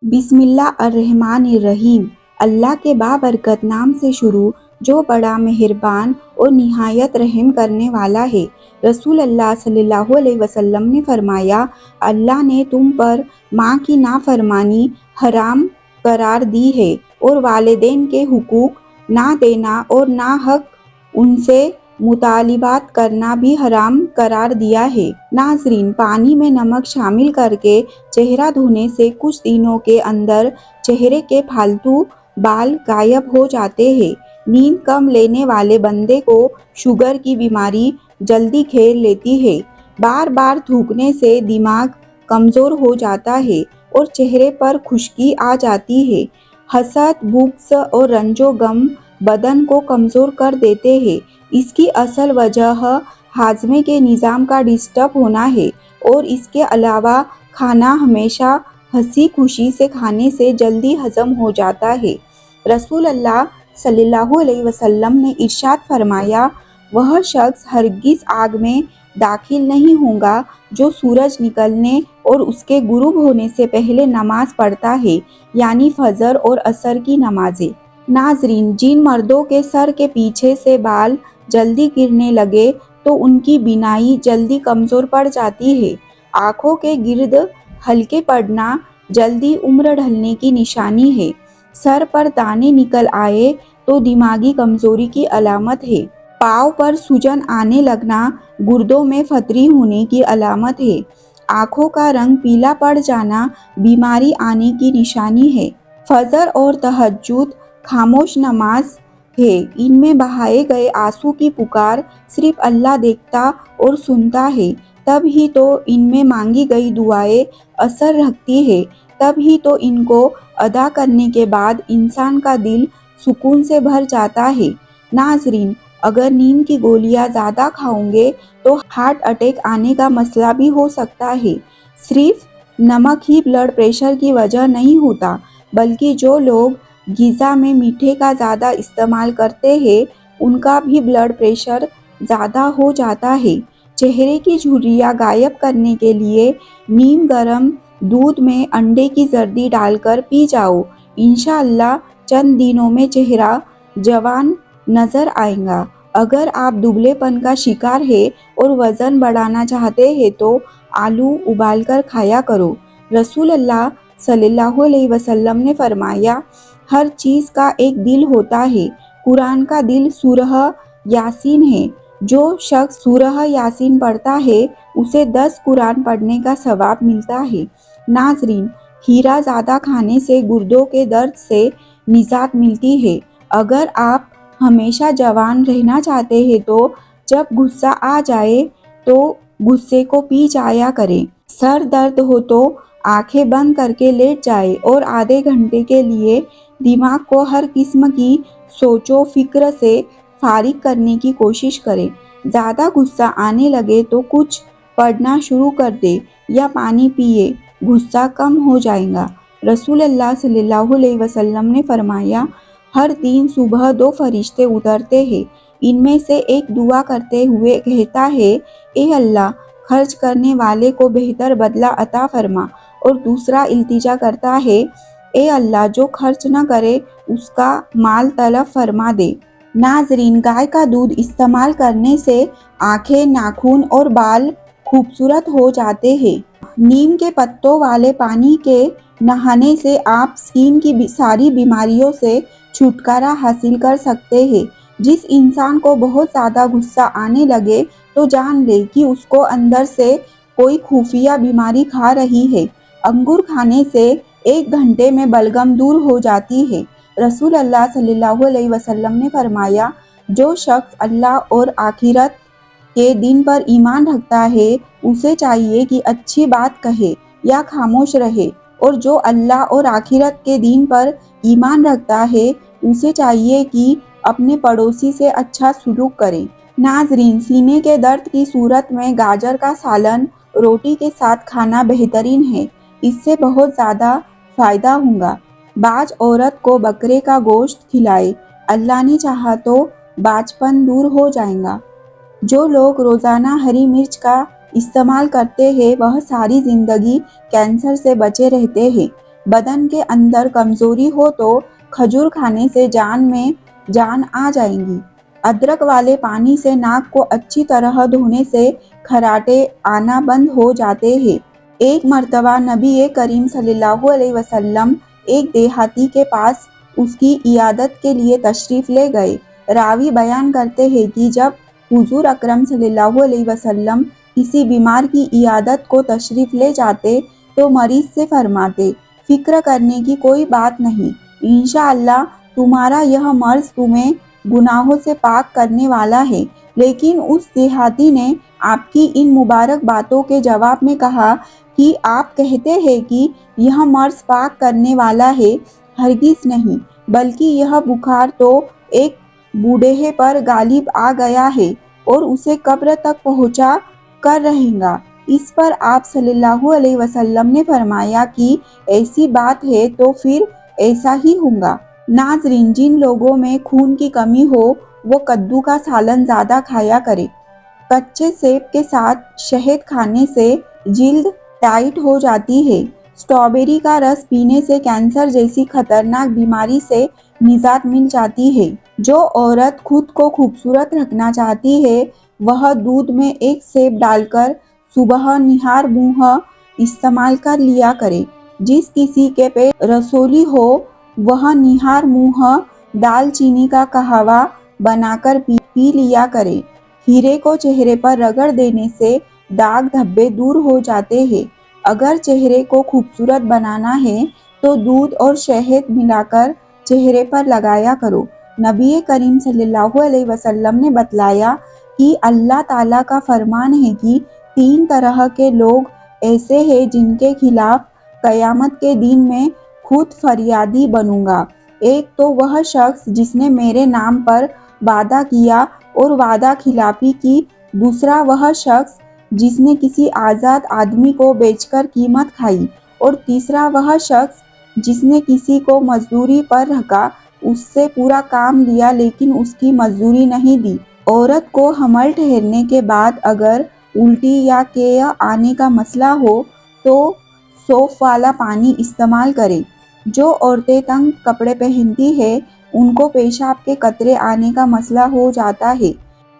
بسم اللہ الرحمن الرحیم۔ اللہ کے بابرکت نام سے شروع جو بڑا مہربان اور نہایت رحم کرنے والا ہے۔ رسول اللہ صلی اللہ علیہ وسلم نے فرمایا، اللہ نے تم پر ماں کی نافرمانی حرام قرار دی ہے اور والدین کے حقوق نہ دینا اور ناحق ان سے مطالبات کرنا بھی حرام قرار دیا ہے۔ ناظرین، پانی میں نمک شامل کر کے چہرہ دھونے سے کچھ دنوں کے اندر چہرے کے پھالتو بال غائب ہو جاتے ہیں۔ نیند کم لینے والے بندے کو شوگر کی بیماری جلدی گھیر لیتی ہے۔ بار بار تھوکنے سے دماغ کمزور ہو جاتا ہے اور چہرے پر خشکی آ جاتی ہے۔ حسد، بغض اور رنج و غم بدن کو کمزور کر دیتے ہیں۔ اس کی اصل وجہ ہاضمے کے نظام کا ڈسٹرب ہونا ہے اور اس کے علاوہ کھانا ہمیشہ ہنسی خوشی سے کھانے سے جلدی ہضم ہو جاتا ہے۔ رسول اللہ صلی اللہ علیہ وسلم نے ارشاد فرمایا، وہ شخص ہرگز آگ میں داخل نہیں ہوگا جو سورج نکلنے اور اس کے غروب ہونے سے پہلے نماز پڑھتا ہے، یعنی فجر اور عصر کی نمازیں۔ ناظرین، جن مردوں کے سر کے پیچھے سے بال جلدی گرنے لگے تو ان کی بینائی جلدی کمزور پڑ جاتی ہے۔ آنکھوں کے گرد حلقے پڑنا جلدی عمر ڈھلنے کی نشانی ہے۔ سر پر دانے نکل آئے تو دماغی کمزوری کی علامت ہے۔ پاؤں پر سوجن آنے لگنا گردوں میں پتھری ہونے کی علامت ہے۔ آنکھوں کا رنگ پیلا پڑ جانا بیماری آنے کی نشانی ہے۔ فجر اور تہجد خاموش نماز ہے۔ ان میں بہائے گئے آنسو کی پکار صرف اللہ دیکھتا اور سنتا ہے۔ تب ہی تو ان میں مانگی گئی دعائیں اثر رکھتی ہیں، تب ہی تو ان کو ادا کرنے کے بعد انسان کا دل سکون سے بھر جاتا ہے۔ ناظرین، اگر نیند کی گولیاں زیادہ کھاؤ گے تو ہارٹ اٹیک آنے کا مسئلہ بھی ہو سکتا ہے۔ صرف نمک ہی بلڈ پریشر کی وجہ نہیں ہوتا، بلکہ جو لوگ غذا میں میٹھے کا زیادہ استعمال کرتے ہیں ان کا بھی بلڈ پریشر زیادہ ہو جاتا ہے۔ چہرے کی جھریاں غائب کرنے کے لیے نیم گرم دودھ میں انڈے کی زردی ڈال کر پی جاؤ، انشاءاللہ چند دنوں میں چہرہ جوان نظر آئے گا۔ اگر آپ دبلے پن کا شکار ہیں اور وزن بڑھانا چاہتے ہیں تو آلو ابال کر کھایا کرو۔ رسول اللہ صلی اللہ علیہ وسلم نے فرمایا، ہر چیز کا ایک دل ہوتا ہے، قرآن کا دل سورہ یاسین ہے۔ جو شخص سورہ یاسین پڑھتا ہے اسے 10 قرآن پڑھنے کا ثواب ملتا ہے۔ ناظرین، کھیرا زیادہ کھانے سے گردوں کے درد سے نجات ملتی ہے۔ اگر آپ ہمیشہ جوان رہنا چاہتے ہیں تو جب غصہ آ جائے تو غصے کو پی جایا کریں۔ سر درد ہو تو آنکھیں بند کر کے لیٹ جائیں اور آدھے گھنٹے کے لیے دماغ کو ہر قسم کی سوچ و فکر سے فارغ کرنے کی کوشش کریں۔ زیادہ غصہ آنے لگے تو کچھ پڑھنا شروع کر دیں یا پانی پیئے، غصہ کم ہو جائے گا۔ رسول اللہ صلی اللہ علیہ وسلم نے فرمایا، ہر دن صبح 2 فرشتے اترتے ہیں۔ ان میں سے ایک دعا کرتے ہوئے کہتا ہے، اے اللہ، خرچ کرنے والے کو بہتر بدلہ عطا فرما، اور دوسرا التجا کرتا ہے، اے اللہ، جو خرچ نہ کرے اس کا مال تلف فرما دے۔ ناظرین، گائے کا دودھ استعمال کرنے سے آنکھیں، ناخن اور بال خوبصورت ہو جاتے ہیں۔ نیم کے پتوں والے پانی کے نہانے سے آپ سکن کی ساری بیماریوں سے چھٹکارا حاصل کر سکتے ہیں۔ جس انسان کو بہت زیادہ غصہ آنے لگے تو جان لے کہ اس کو اندر سے کوئی خفیہ بیماری کھا رہی ہے۔ انگور کھانے سے 1 گھنٹے میں بلغم دور ہو جاتی ہے۔ رسول اللہ صلی اللہ علیہ وسلم نے فرمایا، جو شخص اللہ اور آخرت کے دن پر ایمان رکھتا ہے اسے چاہیے کہ اچھی بات کہے یا خاموش رہے، اور جو اللہ اور آخرت کے دن پر ایمان رکھتا ہے اسے چاہیے کہ اپنے پڑوسی سے اچھا سلوک کرے۔ ناظرین، سینے کے درد کی صورت میں گاجر کا سالن روٹی کے ساتھ کھانا بہترین ہے، اس سے بہت زیادہ فائدہ ہوگا۔ باج عورت کو بکرے کا گوشت کھلائے، اللہ نے چاہا تو باجپن دور ہو جائے گا۔ جو لوگ روزانہ ہری مرچ کا استعمال کرتے ہیں وہ ساری زندگی کینسر سے بچے رہتے ہیں۔ بدن کے اندر کمزوری ہو تو کھجور کھانے سے جان میں جان آ جائیں گی۔ ادرک والے پانی سے ناک کو اچھی طرح دھونے سے خراٹے آنا بند ہو جاتے ہیں۔ ایک مرتبہ نبی کریم صلی اللہ علیہ وسلم ایک دیہاتی کے پاس اس کی عیادت کے لیے تشریف لے گئے۔ راوی بیان کرتے ہیں کہ جب حضور اکرم صلی اللہ علیہ وسلم کسی بیمار کی عیادت کو تشریف لے جاتے تو مریض سے فرماتے، فکر کرنے کی کوئی بات نہیں، انشاءاللہ تمہارا یہ مرض تمہیں گناہوں سے پاک کرنے والا ہے۔ لیکن اس دیہاتی نے آپ کی ان مبارک باتوں کے جواب میں کہا کہ آپ کہتے ہیں کہ یہ مرض پاک کرنے والا ہے، ہرگز نہیں، بلکہ یہ بخار تو ایک بوڑھے پر غالب آ گیا ہے اور اسے قبر تک پہنچا کر رہے گا۔ اس پر آپ صلی اللہ علیہ وسلم نے فرمایا کہ ایسی بات ہے تو پھر ایسا ہی ہوگا۔ ناظرین، جن لوگوں میں خون کی کمی ہو وہ کدو کا سالن زیادہ کھایا کریں۔ کچے سیب کے ساتھ شہد کھانے سے جلد ٹائٹ ہو جاتی ہے۔ اسٹرابیری کا رس پینے سے کینسر جیسی خطرناک بیماری سے نجات مل جاتی ہے۔ جو عورت خود کو خوبصورت رکھنا چاہتی ہے وہ دودھ میں ایک سیب ڈال کر صبح نہار منہ استعمال کر لیا کرے۔ جس کسی کے پیٹ رسولی ہو وہ نہار منہ دال چینی کا قہوہ بنا کر پی لیا کرے۔ ہیرے کو چہرے پر رگڑ دینے سے داغ دھبے دور ہو جاتے ہیں۔ اگر چہرے کو خوبصورت بنانا ہے تو دودھ اور شہد ملا کر چہرے پر لگایا کرو۔ نبی کریم صلی اللہ علیہ وسلم نے بتلایا کہ اللہ تعالیٰ کا فرمان ہے کہ 3 طرح کے لوگ ایسے ہیں جن کے خلاف قیامت کے دن میں خود فریادی بنوں گا۔ ایک تو وہ شخص جس نے میرے نام پر وعدہ کیا اور وعدہ خلافی کی، دوسرا وہ شخص جس نے کسی آزاد آدمی کو بیچ کر قیمت کھائی، اور تیسرا وہ شخص جس نے کسی کو مزدوری پر رکھا، اس سے پورا کام لیا لیکن اس کی مزدوری نہیں دی۔ عورت کو حمل ٹھہرنے کے بعد اگر الٹی یا قے آنے کا مسئلہ ہو تو سونف والا پانی استعمال کرے۔ جو عورتیں تنگ کپڑے پہنتی ہیں ان کو پیشاب کے قطرے آنے کا مسئلہ ہو جاتا ہے۔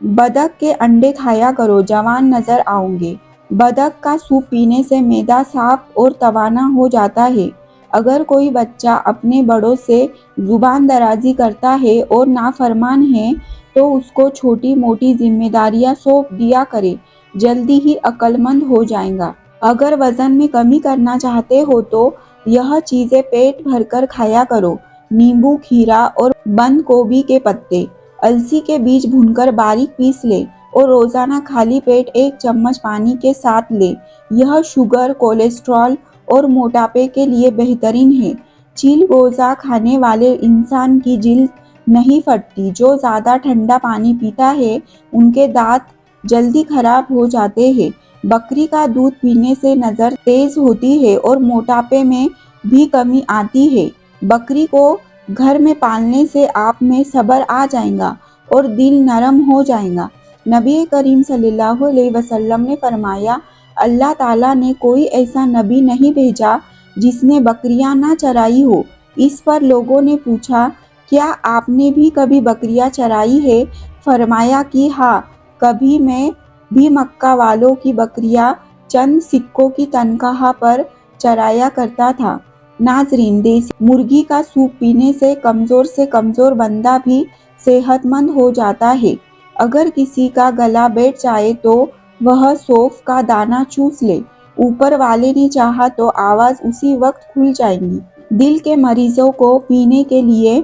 بطخ کے انڈے کھایا کرو، جوان نظر آؤ گے۔ بطخ کا سوپ پینے سے معدہ صاف اور توانا ہو جاتا ہے۔ اگر کوئی بچہ اپنے بڑوں سے زبان درازی کرتا ہے اور نافرمان ہے تو اس کو چھوٹی موٹی ذمہ داریاں سونپ دیا کرے، جلدی ہی عقل مند ہو جائے گا۔ اگر وزن میں کمی کرنا چاہتے ہو تو یہ چیزیں پیٹ بھر کر کھایا کرو۔ نیمبو، کھیرا اور بند گوبھی کے پتے، السی کے بیج بھون کر باریک پیس لیں اور روزانہ خالی پیٹ 1 چمچ پانی کے ساتھ لیں۔ یہ شوگر، کولیسٹرول اور موٹاپے کے لیے بہترین ہے۔ چیل گوزہ کھانے والے انسان کی جلد نہیں پھٹتی۔ جو زیادہ ٹھنڈا پانی پیتا ہے ان کے دانت جلدی خراب ہو جاتے ہیں۔ بکری کا دودھ پینے سے نظر تیز ہوتی ہے اور موٹاپے میں بھی کمی آتی ہے۔ بکری کو گھر میں پالنے سے آپ میں صبر آ جائے گا اور دل نرم ہو جائے گا۔ نبی کریم صلی اللہ علیہ وسلم نے فرمایا، اللہ تعالیٰ نے کوئی ایسا نبی نہیں بھیجا جس نے بکریاں نہ چرائی ہو۔ اس پر لوگوں نے پوچھا، کیا آپ نے بھی کبھی بکریاں چرائی ہے؟ فرمایا کہ ہاں، کبھی میں بھی مکہ والوں کی بکریاں چند سکوں کی تنخواہ پر چرایا کرتا تھا۔ ناظرین، دیسی مرغی کا سوپ پینے سے کمزور بندہ بھی صحت مند ہو جاتا ہے۔ اگر کسی کا گلا بیٹھ جائے تو وہ سونف کا دانہ چوس لے، اوپر والے نے چاہا تو آواز اسی وقت کھل جائے گی۔ دل کے مریضوں کو پینے کے لیے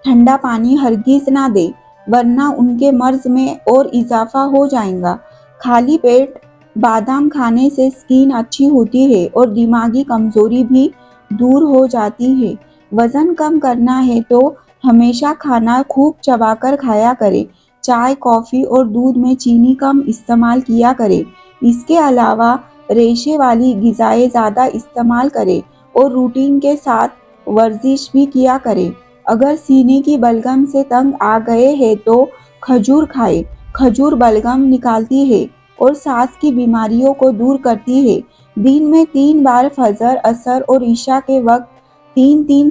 ٹھنڈا پانی ہرگز نہ دیں ورنہ ان کے مرض میں اور اضافہ ہو جائے گا۔ خالی پیٹ بادام کھانے سے سکن اچھی ہوتی ہے اور دماغی کمزوری بھی دور ہو جاتی ہے۔ وزن کم کرنا ہے تو ہمیشہ کھانا خوب چبا کر کھایا کریں۔ چائے، کافی اور دودھ میں چینی کم استعمال کیا کریں۔ اس کے علاوہ ریشے والی غذائیں زیادہ استعمال کریں اور روٹین کے ساتھ ورزش بھی کیا کریں۔ اگر سینے کی بلغم سے تنگ آ گئے ہیں تو کھجور کھائیں۔ کھجور بلغم نکالتی ہے اور سانس کی بیماریوں کو دور کرتی ہے۔ دن میں 3 بار فجر، عصر اور عشاء کے وقت 3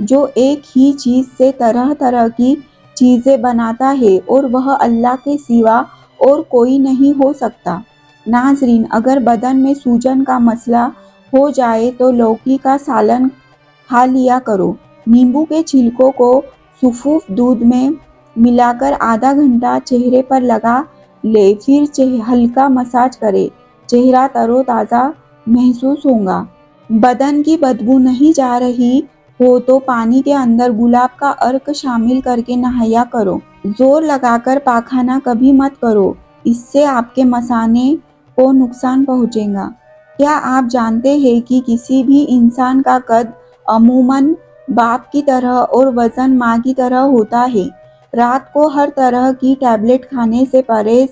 جو ایک ہی چیز سے طرح طرح کی چیزیں بناتا ہے اور وہ اللہ کے سوا اور کوئی نہیں ہو سکتا۔ ناظرین، اگر بدن میں سوجن کا مسئلہ ہو جائے تو لوکی کا سالن کھا لیا کرو۔ نیمبو کے چھلکوں کو سفوف دودھ میں ملا کر آدھا گھنٹہ چہرے پر لگا لے، پھر ہلکا مساج کرے، چہرہ تر و تازہ محسوس ہوگا۔ بدن کی بدبو نہیں جا رہی ہو تو پانی کے اندر گلاب کا عرق شامل کرکے نہایا کرو۔ زور لگا کر پاخانہ کبھی مت کرو، اس سے آپ کے مثانے کو نقصان پہنچے گا۔ کیا آپ جانتے ہیں کہ کسی بھی انسان کا قد عموماً باپ کی طرح اور وزن ماں کی طرح ہوتا ہے؟ رات کو ہر طرح کی ٹیبلٹ کھانے سے پرہیز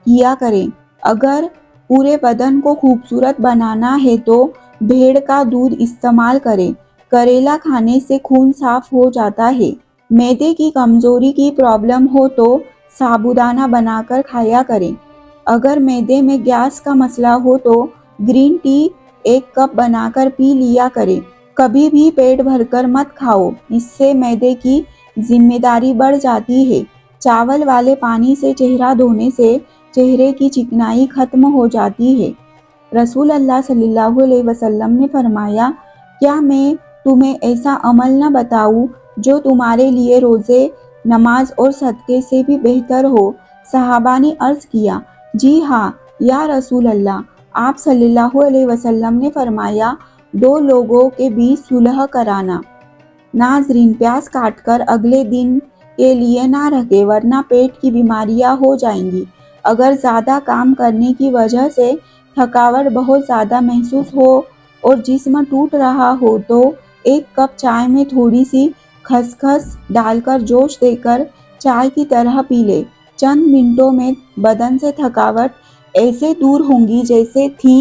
کیا کریں۔ اگر پورے بدن کو خوبصورت بنانا ہے تو بھیڑ کا دودھ استعمال کریں۔ کریلا کھانے سے خون صاف ہو جاتا ہے۔ معدے کی کمزوری کی پرابلم ہو تو سابودانہ بنا کر کھایا کریں۔ اگر معدے میں گیس کا مسئلہ ہو تو گرین ٹی 1 کپ بنا کر پی لیا کریں۔ کبھی بھی پیٹ بھر کر مت کھاؤ، اس سے معدے کی ذمہ داری بڑھ جاتی ہے۔ چاول والے پانی سے چہرہ دھونے سے چہرے کی چکنائی ختم ہو جاتی ہے۔ رسول اللہ صلی اللہ علیہ وسلم نے فرمایا، کیا میں تمہیں ایسا عمل نہ بتاؤں جو تمہارے لیے روزے، نماز اور صدقے سے بھی بہتر ہو؟ صحابہ نے عرض کیا، جی ہاں یا رسول اللہ۔ آپ صلی اللہ علیہ وسلم نے فرمایا، 2 لوگوں کے بیچ صلح کرانا۔ ناظرین، پیاز کاٹ کر اگلے دن کے لیے نہ رکھیں ورنہ پیٹ کی بیماریاں ہو جائیں گی۔ اگر زیادہ کام کرنے کی وجہ سے تھکاوٹ بہت زیادہ محسوس ہو اور جسم ٹوٹ رہا ہو تو 1 کپ چائے میں تھوڑی سی خسخس ڈال کر جوش دے کر چائے کی طرح پی لیں۔ چند منٹوں میں بدن سے تھکاوٹ ایسے دور ہوگی جیسے تھی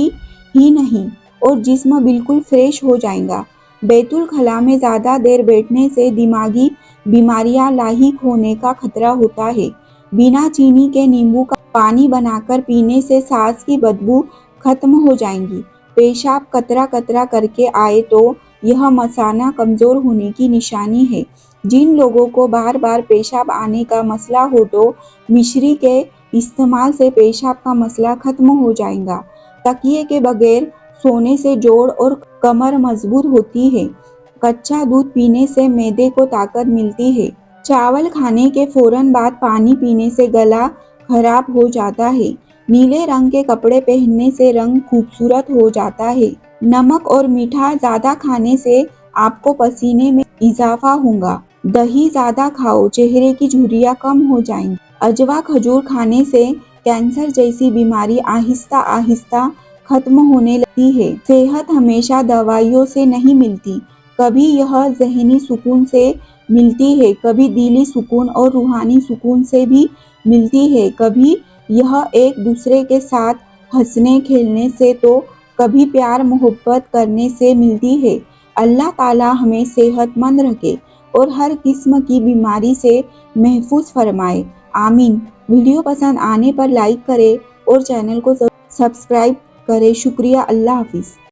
ہی نہیں اور جسم بالکل فریش ہو جائے گا۔ بیت الخلاء میں زیادہ دیر بیٹھنے سے دماغی بیماریاں لاحق ہونے کا خطرہ ہوتا ہے۔ بنا چینی کے نیمبو کا پانی بنا کر پینے سے سانس کی بدبو ختم ہو جائے گی۔ پیشاب قطرہ قطرہ کرکے آئے تو یہ مثانہ کمزور ہونے کی نشانی ہے۔ جن لوگوں کو بار بار پیشاب آنے کا مسئلہ ہو تو مشری کے استعمال سے پیشاب کا مسئلہ ختم ہو جائے گا۔ تکیے کے بغیر سونے سے جوڑ اور کمر مضبوط ہوتی ہے۔ کچا دودھ پینے سے معدے کو طاقت ملتی ہے۔ چاول کھانے کے فوراً بعد پانی پینے سے گلا خراب ہو جاتا ہے۔ نیلے رنگ کے کپڑے پہننے سے رنگ خوبصورت ہو جاتا ہے۔ نمک اور میٹھا زیادہ کھانے سے آپ کو پسینے میں اضافہ ہوگا۔ دہی زیادہ کھاؤ، چہرے کی جھریاں کم ہو جائیں گی۔ عجوا کھجور کھانے سے کینسر جیسی بیماری آہستہ آہستہ ختم ہونے لگتی ہے۔ صحت ہمیشہ دوائیوں سے نہیں ملتی، کبھی یہ ذہنی سکون سے ملتی ہے، کبھی دلی سکون اور روحانی سکون سے بھی ملتی ہے، کبھی یہ ایک دوسرے کے ساتھ ہنسنے کھیلنے سے تو کبھی پیار محبت کرنے سے ملتی ہے۔ اللہ تعالیٰ ہمیں صحت مند رکھے اور ہر قسم کی بیماری سے محفوظ فرمائے، آمین۔ ویڈیو پسند آنے پر لائک کریں اور چینل کو سبسکرائب کریں۔ شکریہ، اللہ حافظ۔